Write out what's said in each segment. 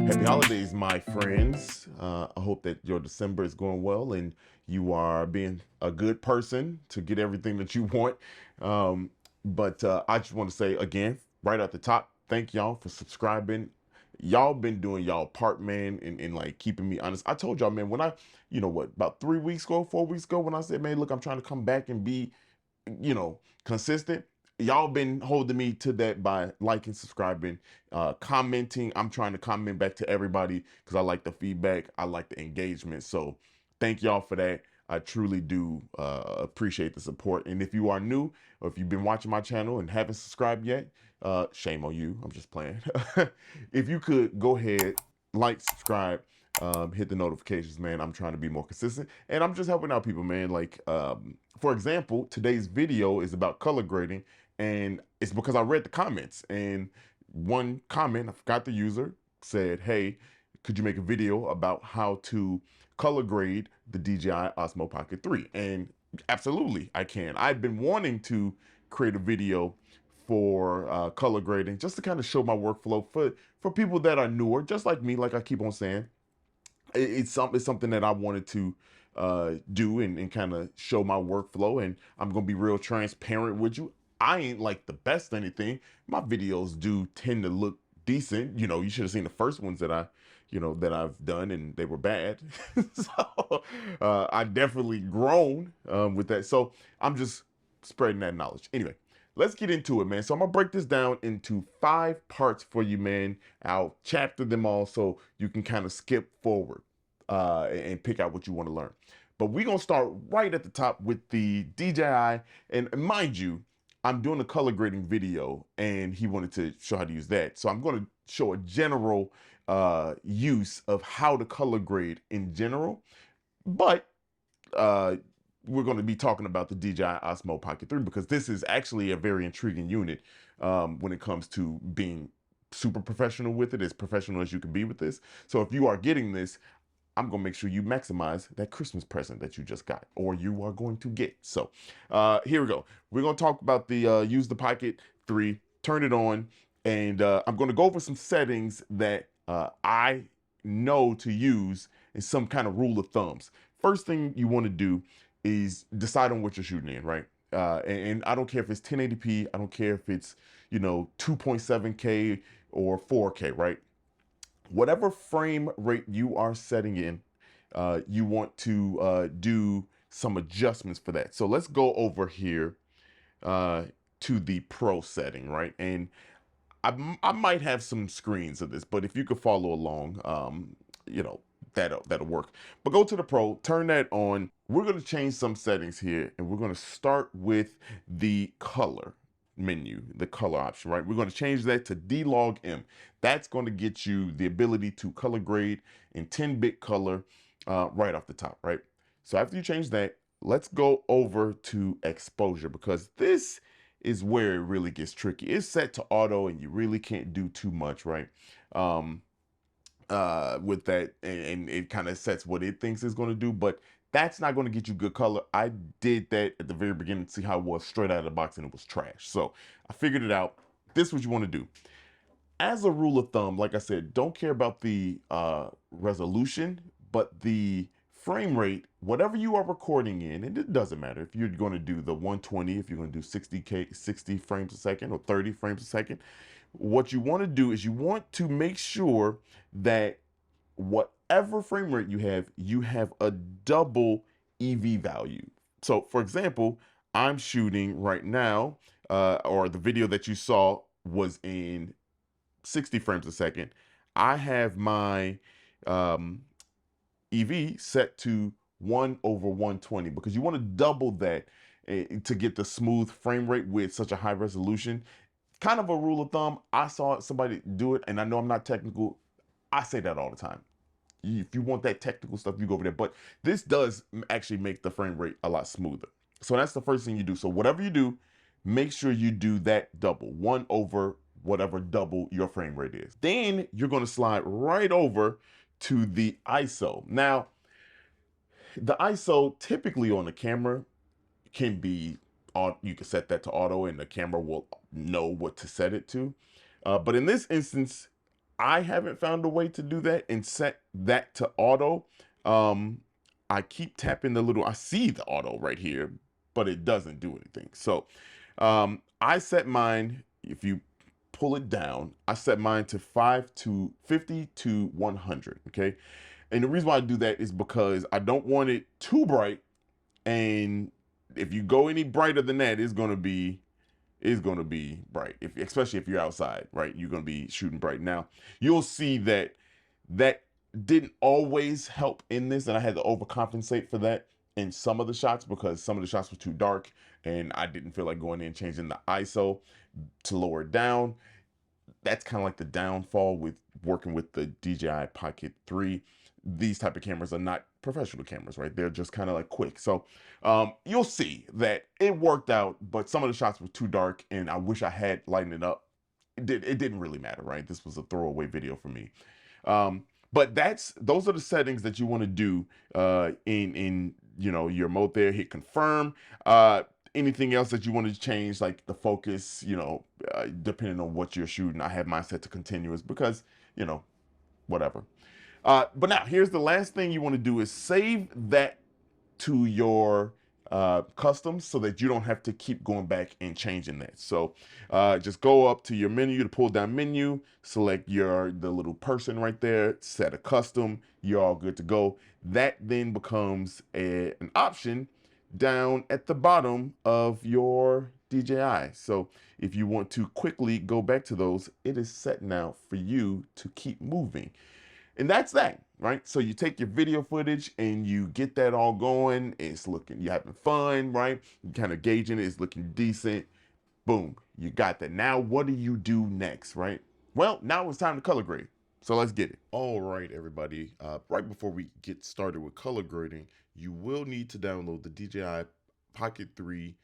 Happy holidays, my friends. I hope that your December is going well and you are being a good person to get everything that you want. But I just want to say again, right at the top, thank y'all for subscribing. Y'all been doing y'all part, man, and like keeping me honest. I told y'all, man, when about 3 weeks ago, 4 weeks ago, when I said, man, look, I'm trying to come back and be consistent. Y'all been holding me to that by liking, subscribing, commenting. I'm trying to comment back to everybody because I like the feedback. I like the engagement. So thank y'all for that. I truly do appreciate the support. And if you are new or if you've been watching my channel and haven't subscribed yet, shame on you. I'm just playing. If you could go ahead, like, subscribe, hit the notifications, man. I'm trying to be more consistent and I'm just helping out people, man. Like, for example, today's video is about color grading, and it's because I read the comments, and one comment, I forgot the user, said, hey, could you make a video about how to color grade the DJI Osmo Pocket 3? And absolutely, I can. I've been wanting to create a video for color grading just to kind of show my workflow for people that are newer, just like me, like I keep on saying. It's something that I wanted to do and kind of show my workflow, and I'm gonna be real transparent with you. I ain't like the best anything. My videos do tend to look decent. You should have seen the first ones that I've done, and they were bad. So I definitely grown with that. So I'm just spreading that knowledge. Anyway, let's get into it, man. So I'm gonna break this down into 5 parts for you, man. I'll chapter them all so you can kind of skip forward and pick out what you want to learn. But we're gonna start right at the top with the DJI, and mind you, I'm doing a color grading video, and he wanted to show how to use that. So I'm going to show a general use of how to color grade in general, but we're going to be talking about the DJI Osmo Pocket 3 because this is actually a very intriguing unit when it comes to being super professional with it, as professional as you can be with this. So if you are getting this, I'm going to make sure you maximize that Christmas present that you just got or you are going to get. So here we go. We're going to talk about the use the Pocket 3, turn it on, and I'm going to go over some settings that I know to use and some kind of rule of thumbs. First thing you want to do is decide on what you're shooting in, right? And I don't care if it's 1080p. I don't care if it's, 2.7K or 4K, right? Whatever frame rate you are setting in, you want to do some adjustments for that. So let's go over here to the Pro setting, right? And I might have some screens of this, but if you could follow along, that'll work. But go to the Pro, turn that on. We're going to change some settings here, and we're going to start with the color menu, the color option, right? We're going to change that to D-Log M. That's going to get you the ability to color grade in 10-bit color right off the top, right? So after you change that, let's go over to exposure, because this is where it really gets tricky. It's set to auto and you really can't do too much, right? With that, and it kind of sets what it thinks it's going to do, but that's not going to get you good color. I did that at the very beginning to see how it was straight out of the box, and it was trash. So I figured it out. This is what you want to do. As a rule of thumb, like I said, don't care about the resolution, but the frame rate, whatever you are recording in, and it doesn't matter if you're going to do the 120, if you're going to do 60 frames a second or 30 frames a second. What you want to do is you want to make sure that whatever frame rate you have a double EV value. So for example, I'm shooting right now, or the video that you saw was in 60 frames a second. I have my EV set to 1/120 because you want to double that to get the smooth frame rate with such a high resolution. Kind of a rule of thumb. I saw somebody do it, and I know I'm not technical. I say that all the time. If you want that technical stuff, you go over there. But this does actually make the frame rate a lot smoother. So that's the first thing you do. So whatever you do, make sure you do that double, 1 over whatever double your frame rate is. Then you're going to slide right over to the ISO. Now, the ISO typically on the camera can be on, you can set that to auto and the camera will know what to set it to. But in this instance, I haven't found a way to do that and set that to auto. I keep tapping the little, I see the auto right here, but it doesn't do anything. So I set mine, if you pull it down, I set mine to 50 to 100, okay? And the reason why I do that is because I don't want it too bright, and if you go any brighter than that, it's gonna be bright. Especially if you're outside, right? You're gonna be shooting bright. Now you'll see that that didn't always help in this, and I had to overcompensate for that in some of the shots because some of the shots were too dark, and I didn't feel like going in and changing the ISO to lower it down. That's kind of like the downfall with working with the DJI Pocket 3. These type of cameras are not professional cameras, right? They're just kind of like quick. So you'll see that it worked out, but some of the shots were too dark and I wish I had lightened it up. It didn't really matter, right? This was a throwaway video for me. But those are the settings that you want to do in your mode there. Hit confirm. Anything else that you want to change, like the focus, depending on what you're shooting. I have mine set to continuous because, whatever. But now here's the last thing you want to do is save that to your customs so that you don't have to keep going back and changing that. So just go up to your menu, the pull down menu, select the little person right there, set a custom, you're all good to go. That then becomes an option down at the bottom of your DJI. So if you want to quickly go back to those, it is set now for you to keep moving. And that's that, right? So you take your video footage and you get that all going. It's looking, you're having fun, right? You're kind of gauging it. It's looking decent. Boom, you got that. Now, what do you do next, right? Well, now it's time to color grade. So let's get it. All right, everybody. Right before we get started with color grading, you will need to download the DJI Pocket 3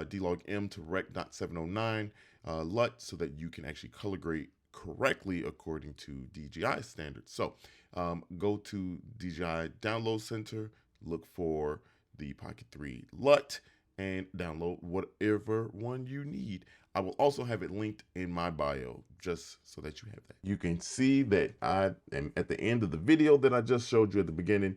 D-Log M to Rec.709 LUT so that you can actually color grade correctly according to DJI standards. So go to DJI Download Center, look for the Pocket 3 LUT, and download whatever one you need. I will also have it linked in my bio just so that you have that. You can see that I am at the end of the video that I just showed you at the beginning.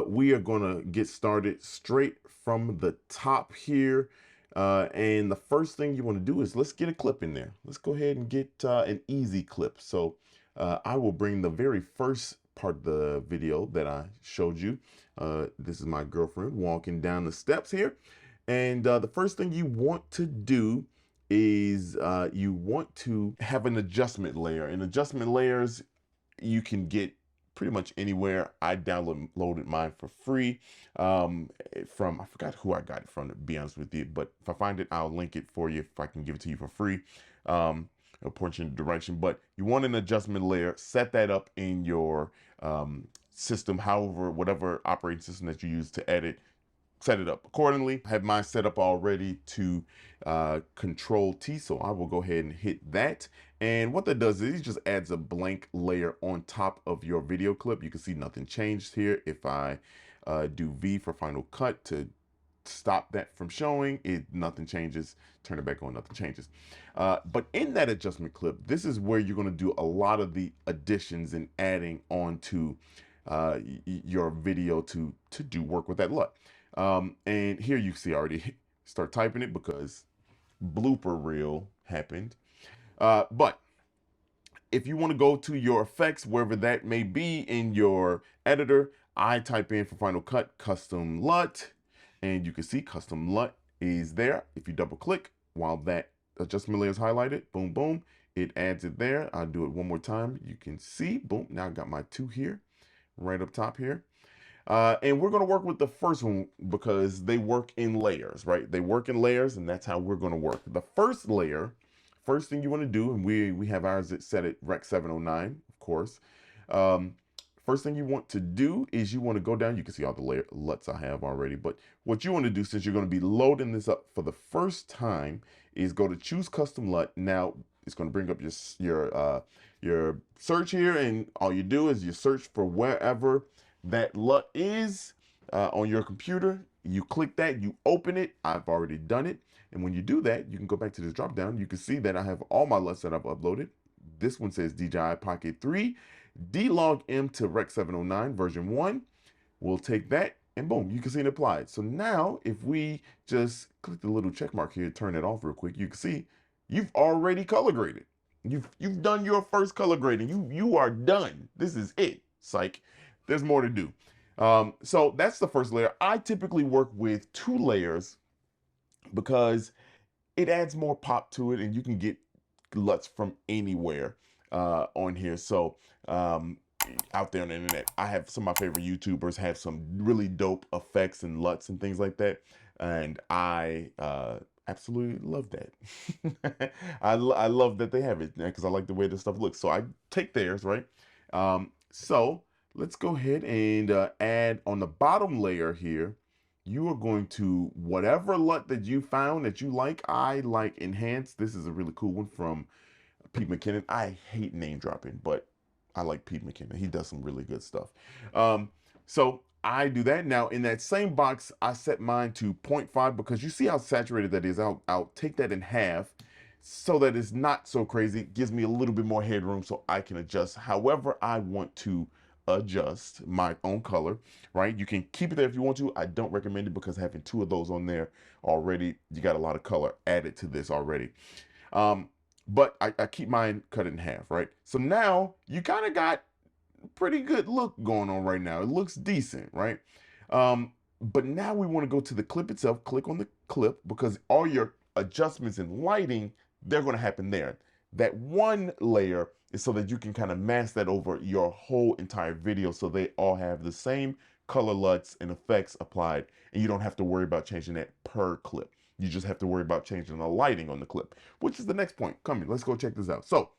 We are going to get started straight from the top here. And the first thing you want to do is let's get a clip in there. Let's go ahead and get an easy clip. So I will bring the very first part of the video that I showed you. This is my girlfriend walking down the steps here. And the first thing you want to do is you want to have an adjustment layer. And adjustment layers you can get pretty much anywhere. I downloaded mine for free from, I forgot who I got it from, to be honest with you, but if I find it, I'll link it for you if I can give it to you for free. It'll point you in the direction, but you want an adjustment layer, set that up in your system, however, whatever operating system that you use to edit, set it up accordingly. I have mine set up already to Control T, so I will go ahead and hit that. And what that does is it just adds a blank layer on top of your video clip. You can see nothing changed here. If I do V for Final Cut to stop that from showing, nothing changes. Turn it back on, nothing changes. But in that adjustment clip, this is where you're going to do a lot of the additions and adding on to your video to do work with that LUT. And here you see I already start typing it because blooper reel happened. But if you want to go to your effects, wherever that may be in your editor, I type in for Final Cut custom LUT, and you can see custom LUT is there. If you double click while that adjustment layer is highlighted, boom, boom, it adds it there. I'll do it one more time. You can see, boom, now I got my 2 here, right up top here. And we're going to work with the first one because they work in layers, right? They work in layers, and that's how we're going to work. The first layer, first thing you want to do, and we have ours set at Rec 709, of course. Um, First thing you want to do is you want to go down. You can see all the LUTs I have already, but what you want to do, since you're going to be loading this up for the first time, is go to choose custom LUT. Now it's going to bring up your search here, and all you do is you search for wherever that LUT is on your computer. You click that, you open it. I've already done it. And when you do that, you can go back to this drop down. You can see that I have all my LUTs that I've uploaded. This one says DJI Pocket 3, D-Log M to Rec 709 version 1. We'll take that and boom, you can see it applied. So now if we just click the little check mark here, turn it off real quick, you can see you've already color graded. You've done your first color grading. You are done. This is it. Psych. There's more to do. So that's the first layer. I typically work with 2 layers because it adds more pop to it, and you can get LUTs from anywhere on here. So out there on the internet, I have some of my favorite YouTubers have some really dope effects and LUTs and things like that, and I absolutely love that. I love that they have it because I like the way this stuff looks. So I take theirs, right? So let's go ahead and add on the bottom layer here. You are going to, whatever LUT that you found that you like. I like Enhance. This is a really cool one from Pete McKinnon. I hate name dropping, but I like Pete McKinnon. He does some really good stuff. So I do that. Now in that same box, I set mine to 0.5 because you see how saturated that is. I'll take that in half so that it's not so crazy. It gives me a little bit more headroom so I can adjust however I want to adjust my own color, right? You can keep it there if you want to. I don't recommend it because having 2 of those on there already, you got a lot of color added to this already. But I keep mine cut in half, right? So now you kind of got a pretty good look going on right now. It looks decent, right? But now we want to go to the clip itself. Click on the clip because all your adjustments in lighting, they're going to happen there. That one layer is so that you can kind of mask that over your whole entire video so they all have the same color LUTs and effects applied, and you don't have to worry about changing that per clip. You just have to worry about changing the lighting on the clip, which is the next point. Come here, let's go check this out. So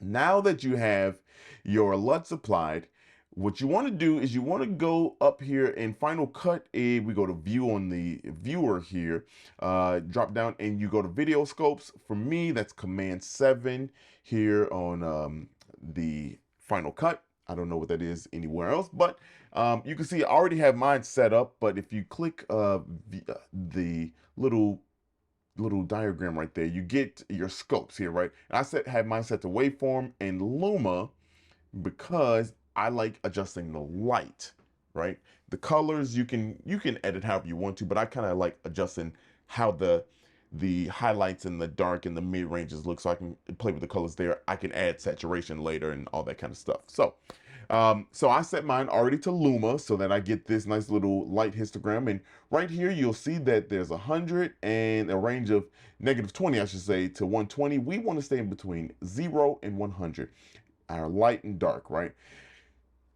now that you have your LUTs applied, what you want to do is you want to go up here in Final Cut. We go to View on the viewer here, drop down, and you go to Video Scopes. For me, that's Command 7 here on the Final Cut. I don't know what that is anywhere else, but you can see I already have mine set up. But if you click the little diagram right there, you get your scopes here, right? And I have mine set to waveform and Luma because I like adjusting the light, right? The colors you can edit however you want to, but I kind of like adjusting how the highlights and the dark and the mid ranges look, so I can play with the colors there. I can add saturation later and all that kind of stuff. So I set mine already to Luma so that I get this nice little light histogram. And right here, you'll see that there's 100 and a range of -20, I should say, to 120. We want to stay in between 0 and 100, our light and dark, right?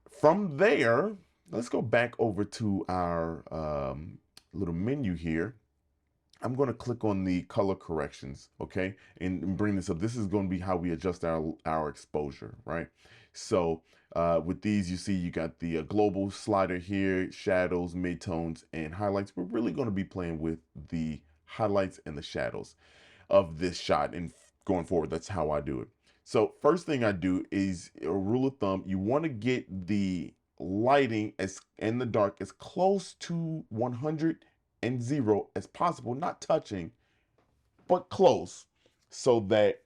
From there, let's go back over to our little menu here. I'm going to click on the color corrections, okay, and bring this up. This is going to be how we adjust our exposure, right? So with these, you see you got the global slider here, shadows, midtones, and highlights. We're really going to be playing with the highlights and the shadows of this shot, and going forward, that's how I do it. So first thing I do is a rule of thumb. You want to get the lighting in the dark as close to 100 and 0 as possible, not touching, but close, so that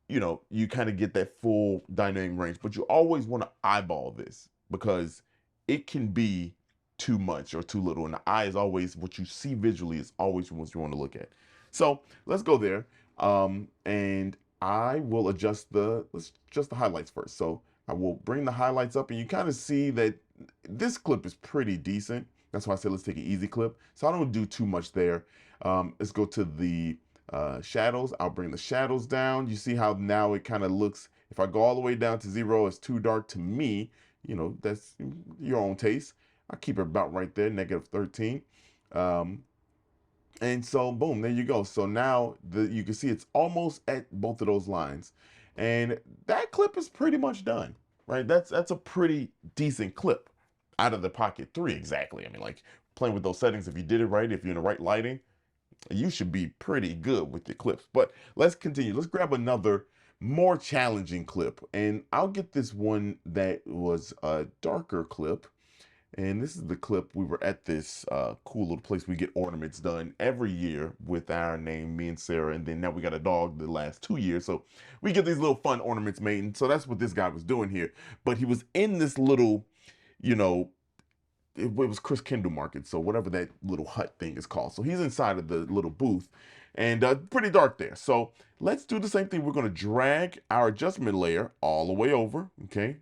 you kind of get that full dynamic range. But you always want to eyeball this because it can be too much or too little, and the eye is always what you see visually is always what you want to look at. So let's go there, and I will adjust the highlights first. So I will bring the highlights up, and you kind of see that this clip is pretty decent. That's why I said let's take an easy clip. So I don't do too much there. Let's go to the shadows. I'll bring the shadows down. You see how now it kind of looks, if I go all the way down to 0, it's too dark to me. That's your own taste. I keep it about right there, -13. And so boom, there you go. So now you can see it's almost at both of those lines. And that clip is pretty much done. right? That's a pretty decent clip out of the Pocket 3 exactly. I mean, like playing with those settings, if you did it right, if you're in the right lighting, you should be pretty good with your clips. But let's continue. Let's grab another more challenging clip. And I'll get this one that was a darker clip. And this is the clip. We were at this cool little place. We get ornaments done every year with our name, me and Sarah. And then now we got a dog the last 2 years. So we get these little fun ornaments made. And so that's what this guy was doing here. But he was in this little, you know, it was Chris Kindle Market, so whatever that little hut thing is called. So he's inside of the little booth, and pretty dark there. So let's do the same thing. We're going to drag our adjustment layer all the way over, okay?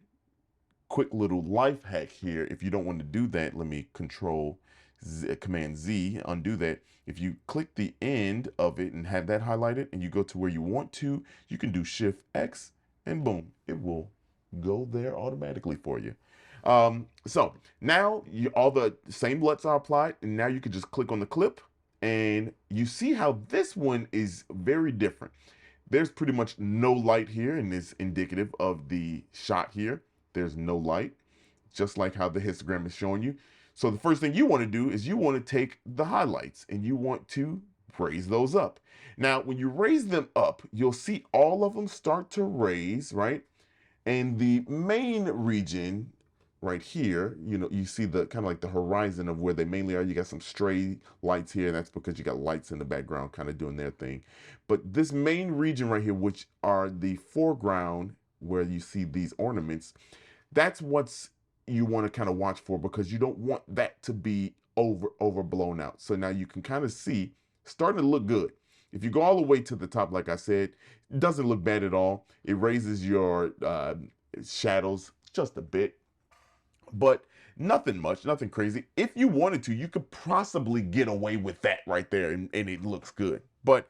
Quick little life hack here. If you don't want to do that, let me Command Z, undo that. If you click the end of it and have that highlighted, and you go to where you want to, you can do Shift X, and boom, it will go there automatically for you. So now all the same LUTs are applied, and now you can just click on the clip, and you see how this one is very different. There's pretty much no light here, and it's indicative of the shot here. There's no light, just like how the histogram is showing you. So the first thing you want to do is you want to take the highlights and you want to raise those up. Now, when you raise them up, you'll see all of them start to raise, right? And the main region right here, you see the kind of like the horizon of where they mainly are. You got some stray lights here, and that's because you got lights in the background kind of doing their thing. But this main region right here, which are the foreground where you see these ornaments, that's what's you want to kind of watch for, because you don't want that to be overblown out. So now you can kind of see starting to look good. If you go all the way to the top, like I said, it doesn't look bad at all. It raises your shadows just a bit, but nothing much, nothing crazy. If you wanted to, you could possibly get away with that right there, and it looks good. But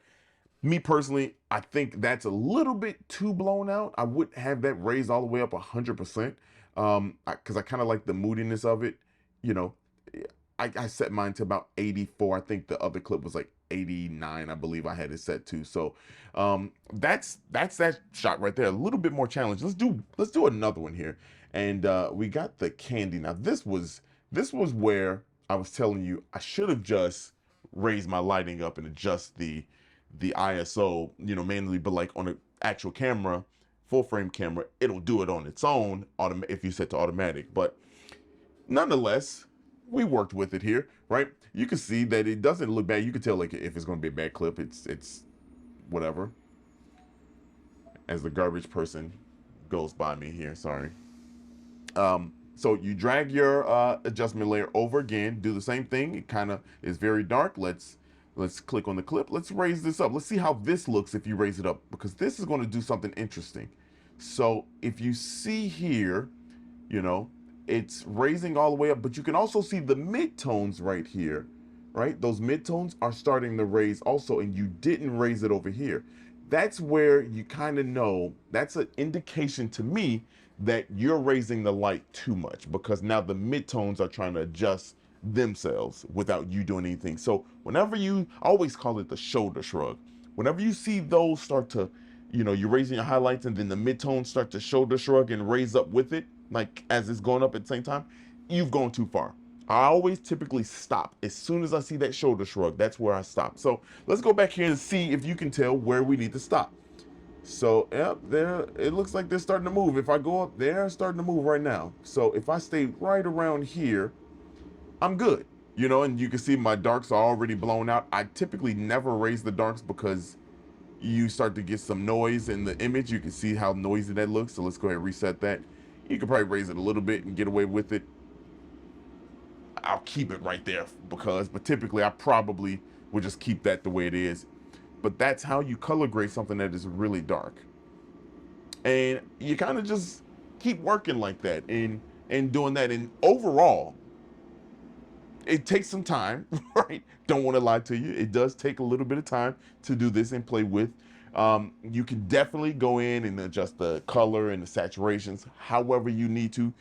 me personally, I think that's a little bit too blown out. I wouldn't have that raised all the way up 100%, because I kind of like the moodiness of it. You know, I set mine to about 84. I think the other clip was like 89. I believe I had it set to. So that's that shot right there. A little bit more challenge. Let's do another one here. And we got the candy. Now this was where I was telling you I should have just raised my lighting up and adjust the ISO, manually, but like on an actual camera, full frame camera, it'll do it on its own if you set to automatic. But nonetheless, we worked with it here, right? You can see that it doesn't look bad. You can tell like if it's going to be a bad clip. It's whatever. As the garbage person goes by me here, sorry. So you drag your adjustment layer over again, do the same thing. It kind of is very dark. Let's click on the clip. Let's raise this up. Let's see how this looks if you raise it up, because this is going to do something interesting. So if you see here, it's raising all the way up, but you can also see the midtones right here, right? Those midtones are starting to raise also, and you didn't raise it over here. That's where you kind of know, that's an indication to me that you're raising the light too much, because now the midtones are trying to adjust themselves without you doing anything. So whenever I always call it the shoulder shrug. Whenever you see those start to, you're raising your highlights and then the midtones start to shoulder shrug and raise up with it, like as it's going up at the same time, you've gone too far. I always typically stop. As soon as I see that shoulder shrug, that's where I stop. So let's go back here and see if you can tell where we need to stop. So, yep, there, it looks like they're starting to move. If I go up, they're starting to move right now. So if I stay right around here, I'm good. And you can see my darks are already blown out. I typically never raise the darks because you start to get some noise in the image. You can see how noisy that looks. So let's go ahead and reset that. You can probably raise it a little bit and get away with it. I'll keep it right there but typically I probably would just keep that the way it is. But that's how you color grade something that is really dark. And you kind of just keep working like that and doing that. And overall, it takes some time, right? Don't want to lie to you. It does take a little bit of time to do this and play with. You can definitely go in and adjust the color and the saturations however you need to.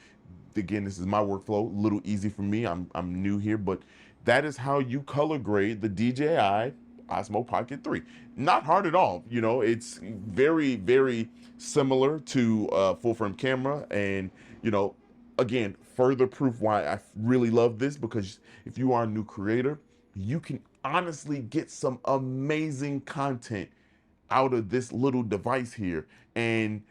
Again, this is my workflow, a little easy for me. I'm new here, but that is how you color grade the DJI Osmo Pocket 3. Not hard at all. You know, it's very, very similar to full frame camera. And, you know, again, further proof why I really love this, because if you are a new creator, you can honestly get some amazing content out of this little device here. And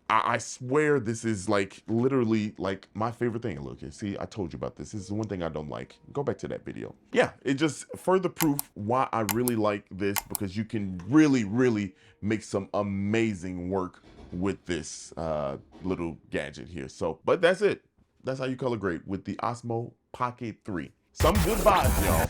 I swear this is like literally like my favorite thing. Look, see, I told you about this. This is the one thing I don't like. Go back to that video. Yeah, it just further proof why I really like this, because you can really, really make some amazing work with this little gadget here. So, but that's it. That's how you color grade with the Osmo Pocket 3. Some good vibes, y'all.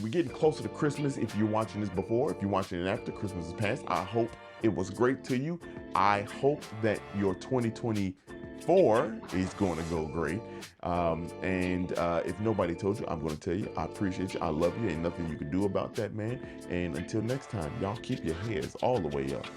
We're getting closer to Christmas. If you're watching this before, if you're watching it after Christmas is past, I hope it was great to you. I hope that your 2024 is going to go great. If nobody told you, I'm going to tell you, I appreciate you. I love you. Ain't nothing you can do about that, man. And until next time, y'all keep your heads all the way up.